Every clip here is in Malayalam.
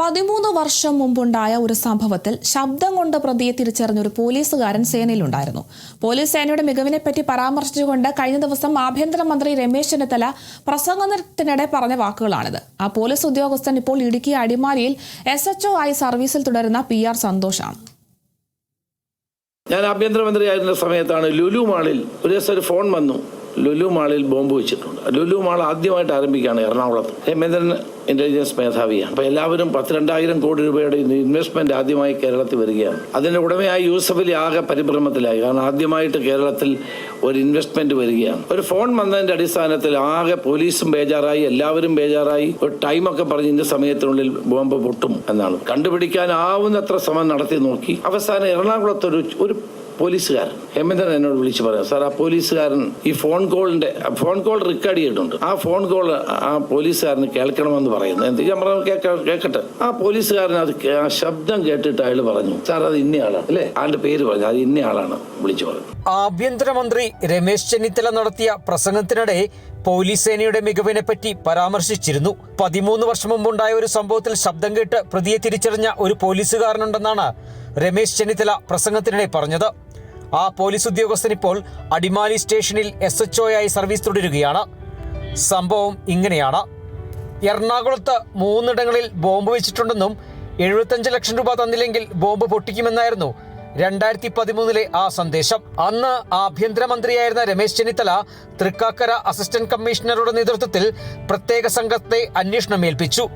13 വർഷം മുമ്പുണ്ടായ ഒരു സംഭവത്തിൽ ശബ്ദം കൊണ്ട് പ്രതിയെ തിരിച്ചറിഞ്ഞ ഒരു പോലീസുകാരൻ സേനയിലുണ്ടായിരുന്നു. പോലീസ് സേനയുടെ മികവിനെപ്പറ്റി പരാമർശിച്ചുകൊണ്ട് കഴിഞ്ഞ ദിവസം ആഭ്യന്തരമന്ത്രി രമേശ് ചെന്നിത്തല പ്രസംഗത്തിനിടെ പറഞ്ഞ വാക്കുകളാണിത്. ആ പോലീസ് ഉദ്യോഗസ്ഥൻ ഇപ്പോൾ ഇടുക്കി അടിമാലിയിൽ SHO ആയി സർവീസിൽ തുടരുന്ന PR സന്തോഷാണ്. ഞാൻ ആഭ്യന്തരമന്ത്രിയായിരുന്ന സമയത്താണ് ലുലു മാളിൽ ഒരു ദിവസം ഒരു ഫോൺ വന്നു. ലുലു മാളിൽ ബോംബ് വെച്ചിട്ടുണ്ട്. ലുലു മാൾ ആദ്യമായിട്ട് ആരംഭിക്കുകയാണ് എറണാകുളത്ത്. ഹേമേന്ദ്രൻ ഇന്റലിജൻസ് മേധാവിയാണ്. അപ്പോൾ എല്ലാവരും 10,000 കോടി രൂപയുടെ ഇൻവെസ്റ്റ്മെന്റ് ആദ്യമായി കേരളത്തിൽ വരികയാണ്. അതിന്റെ ഉടമയായ യൂസഫ് അലി ആകെ പരിഭ്രമത്തിലായി. കാരണം ആദ്യമായിട്ട് കേരളത്തിൽ ഒരു ഇൻവെസ്റ്റ്മെന്റ് വരികയാണ്. ഒരു ഫോൺ വന്നതിന്റെ അടിസ്ഥാനത്തിൽ ആകെ പോലീസും ബേജാറായി, എല്ലാവരും ബേജാറായി. ഒരു ടൈമൊക്കെ പറഞ്ഞ് ഇന്ന സമയത്തിനുള്ളിൽ ബോംബ് പൊട്ടും എന്നാണ്. കണ്ടുപിടിക്കാനാവുന്നത്ര ശ്രമം നടത്തി നോക്കി. അവസാനം എറണാകുളത്ത് ഒരു പോലീസുകാരൻ ഹേമേന്ദ്രൻ എന്നോട് വിളിച്ച് പറയാം, സാർ ആ പോലീസുകാരൻ ഈ ഫോൺ കോൾ റെക്കോർഡ് ചെയ്തിട്ടുണ്ട്. ആ ഫോൺ കോൾ ആ പോലീസുകാരന് കേൾക്കണമെന്ന് പറയുന്നു. എന്ത് ഞാൻ പറഞ്ഞു, കേൾക്കട്ടെ. ആ പോലീസുകാരൻ അത് ശബ്ദം കേട്ടിട്ട് അയാൾ പറഞ്ഞു, സാർ അത് ഇന്നയാളാണ് അല്ലേ, ആളുടെ പേര് പറഞ്ഞു, അത് ഇന്നയാളാണ് വിളിച്ചു പറഞ്ഞു. ആഭ്യന്തരമന്ത്രി രമേശ് ചെന്നിത്തല നടത്തിയ പ്രസംഗത്തിനിടെ പോലീസ് സേനയുടെ മികവിനെ പറ്റി പരാമർശിച്ചിരുന്നു. 13 വർഷം മുമ്പുണ്ടായ ഒരു സംഭവത്തിൽ ശബ്ദം കേട്ട് പ്രതിയെ തിരിച്ചറിഞ്ഞ ഒരു പോലീസുകാരനുണ്ടെന്നാണ് രമേശ് ചെന്നിത്തല പ്രസംഗത്തിനിടെ പറഞ്ഞത്. ആ പോലീസ് ഉദ്യോഗസ്ഥൻ ഇപ്പോൾ അടിമാലി സ്റ്റേഷനിൽ SHO ആയി സർവീസ് തുടരുകയാണ്. സംഭവം ഇങ്ങനെയാണ്: എറണാകുളത്ത് 3 ഇടങ്ങളിൽ ബോംബ് വെച്ചിട്ടുണ്ടെന്നും 75 ലക്ഷം രൂപ തന്നില്ലെങ്കിൽ ബോംബ് പൊട്ടിക്കുമെന്നായിരുന്നു 2013 ആ സന്ദേശം. അന്ന് ആഭ്യന്തരമന്ത്രിയായിരുന്ന രമേശ് ചെന്നിത്തല തൃക്കാക്കര അസിസ്റ്റന്റ് കമ്മീഷണറുടെ നേതൃത്വത്തിൽ പ്രത്യേക സംഘത്തെ അന്വേഷണം ഏൽപ്പിച്ചു.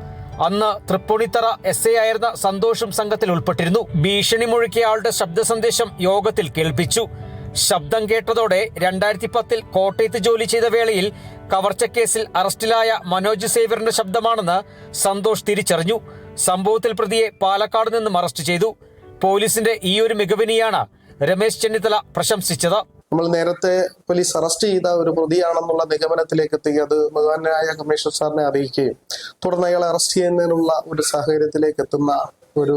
അന്ന് തൃപ്പൂണിത്തറ SA ആയിരുന്ന സന്തോഷും സംഘത്തിൽ ഉൾപ്പെട്ടിരുന്നു. ഭീഷണി മുഴക്കിയ ആളുടെ ശബ്ദ സന്ദേശം യോഗത്തിൽ കേൾപ്പിച്ചു. ശബ്ദം കേട്ടതോടെ 2010 കോട്ടയത്ത് ജോലി ചെയ്ത വേളയിൽ കവർച്ചക്കേസിൽ അറസ്റ്റിലായ മനോജ് സേവ്യറിന്റെ ശബ്ദമാണെന്ന് സന്തോഷ് തിരിച്ചറിഞ്ഞു. സംഭവത്തിൽ പ്രതിയെ പാലക്കാട് നിന്നും അറസ്റ്റ് ചെയ്തു. പോലീസിന്റെ ഈ ഒരു മികവിനെയാണ് രമേശ് ചെന്നിത്തല പ്രശംസിച്ചത്. നമ്മൾ നേരത്തെ പോലീസ് അറസ്റ്റ് ചെയ്ത ഒരു പ്രതിയാണെന്നുള്ള നിഗമനത്തിലേക്ക് എത്തി. അത് ബഹുമാന്യനായ കമ്മീഷണർ സാറിനെ അറിയിക്കുകയും തുടർന്ന് അയാളെ അറസ്റ്റ് ചെയ്യുന്നതിനുള്ള ഒരു സാഹചര്യത്തിലേക്ക് എത്തുന്ന ഒരു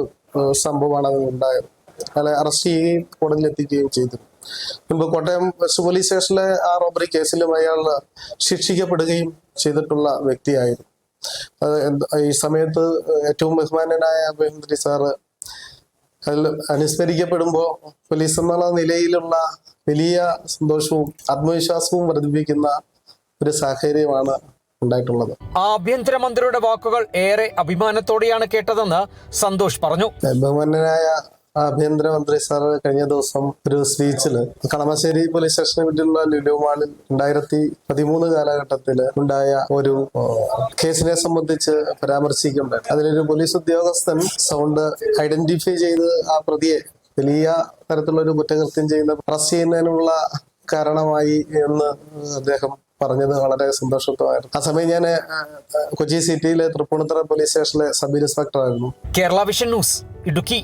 സംഭവമാണ് അത് ഉണ്ടായത്. അയാളെ അറസ്റ്റ് ചെയ്യുകയും കോടതിയിൽ എത്തിക്കുകയും ചെയ്തു. മുൻപ് കോട്ടയം വെസ്റ്റ് പോലീസ് സ്റ്റേഷനിലെ ആ റോബറി കേസിലും അയാൾ ശിക്ഷിക്കപ്പെടുകയും ചെയ്തിട്ടുള്ള വ്യക്തിയായിരുന്നു. ഈ സമയത്ത് ഏറ്റവും ബഹുമാന്യനായ ആഭ്യന്തരമന്ത്രി സാറ് അതിൽ അനുസ്മരിക്കപ്പെടുമ്പോൾ പോലീസ് എന്നുള്ള നിലയിലുള്ള വലിയ സന്തോഷവും ആത്മവിശ്വാസവും വർദ്ധിപ്പിക്കുന്ന ഒരു സാഹചര്യമാണ് ഉണ്ടായിട്ടുള്ളത്. ആഭ്യന്തരമന്ത്രിയുടെ വാക്കുകൾ ഏറെ അഭിമാനത്തോടെയാണ് കേട്ടതെന്ന് സന്തോഷ് പറഞ്ഞു. ബഹുമാന്യനായ ആഭ്യന്തരമന്ത്രി സാർ കഴിഞ്ഞ ദിവസം ഒരു സ്പീച്ചില് കളമശ്ശേരി പോലീസ് സ്റ്റേഷനെ പറ്റിയുള്ള ലുലു മാളിൽ 2013 കാലഘട്ടത്തിൽ ഉണ്ടായ ഒരു കേസിനെ സംബന്ധിച്ച് പരാമർശിക്കുന്നുണ്ട്. അതിലൊരു പോലീസ് ഉദ്യോഗസ്ഥൻ സൗണ്ട് ഐഡന്റിഫൈ ചെയ്ത് ആ പ്രതിയെ വലിയ തരത്തിലുള്ള ഒരു കുറ്റകൃത്യം അറസ്റ്റ് ചെയ്യുന്നതിനുള്ള കാരണമായി എന്ന് അദ്ദേഹം പറഞ്ഞത് വളരെ സന്തോഷമായിരുന്നു. ആ സമയം ഞാൻ കൊച്ചി സിറ്റിയിലെ തൃപ്പൂണിത്തുറ പോലീസ് സ്റ്റേഷനിലെ സബ് ഇൻസ്പെക്ടർ ആയിരുന്നു. Kerala vision news, Idukki.